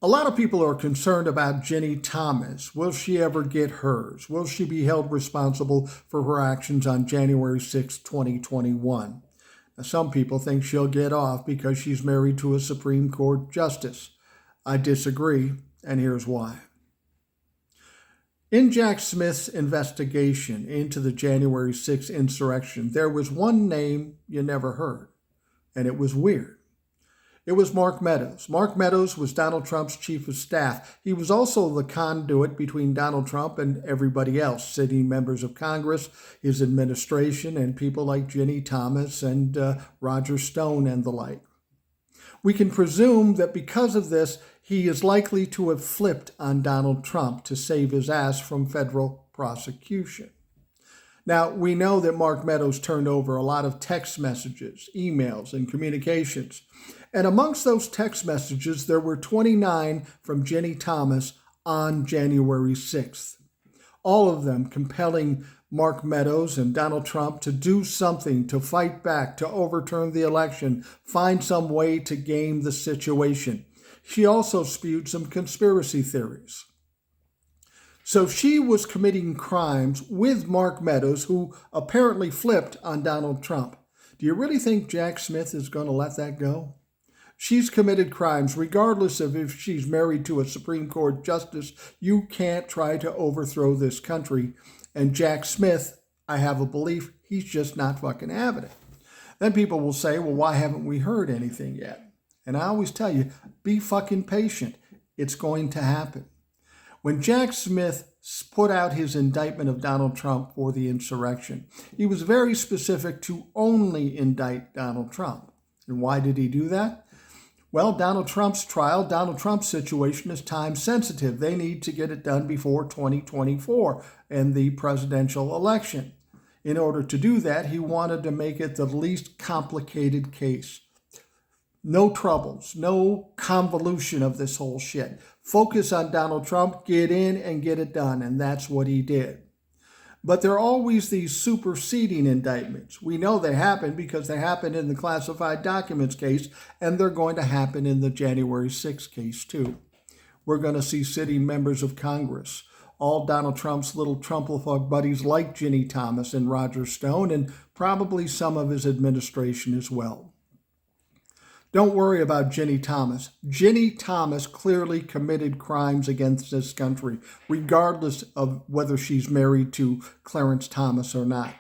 A lot of people are concerned about Ginni Thomas. Will she ever get hers? Will she be held responsible for her actions on January 6, 2021? Now, some people think she'll get off because she's married to a Supreme Court justice. I disagree, and here's why. In Jack Smith's investigation into the January 6th insurrection, there was one name you never heard, and it was weird. It was Mark Meadows. Mark Meadows was Donald Trump's chief of staff. He was also the conduit between Donald Trump and everybody else, sitting members of Congress, his administration, and people like Ginni Thomas and Roger Stone and the like. We can presume that because of this, he is likely to have flipped on Donald Trump to save his ass from federal prosecution. Now, we know that Mark Meadows turned over a lot of text messages, emails, and communications. And amongst those text messages, there were 29 from Ginni Thomas on January 6th. All of them compelling Mark Meadows and Donald Trump to do something, to fight back, to overturn the election, find some way to game the situation. She also spewed some conspiracy theories. So she was committing crimes with Mark Meadows, who apparently flipped on Donald Trump. Do you really think Jack Smith is going to let that go? She's committed crimes, regardless of if she's married to a Supreme Court justice. You can't try to overthrow this country. And Jack Smith, I have a belief, he's just not fucking having it. Then people will say, well, why haven't we heard anything yet? And I always tell you, be fucking patient. It's going to happen. When Jack Smith put out his indictment of Donald Trump for the insurrection, he was very specific to only indict Donald Trump. And why did he do that? Well, Donald Trump's trial, Donald Trump's situation is time sensitive. They need to get it done before 2024 and the presidential election. In order to do that, he wanted to make it the least complicated case. No troubles, no convolution of this whole shit. Focus on Donald Trump, get in and get it done, and that's what he did. But there are always these superseding indictments. We know they happen because they happened in the classified documents case, and they're going to happen in the January 6th case too. We're going to see sitting members of Congress, all Donald Trump's little Trumplefuck buddies like Ginni Thomas and Roger Stone, and probably some of his administration as well. Don't worry about Ginni Thomas. Ginni Thomas clearly committed crimes against this country, regardless of whether she's married to Clarence Thomas or not.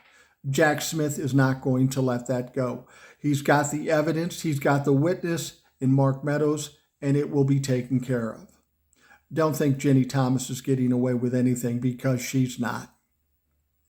Jack Smith is not going to let that go. He's got the evidence, he's got the witness in Mark Meadows, and it will be taken care of. Don't think Ginni Thomas is getting away with anything, because she's not.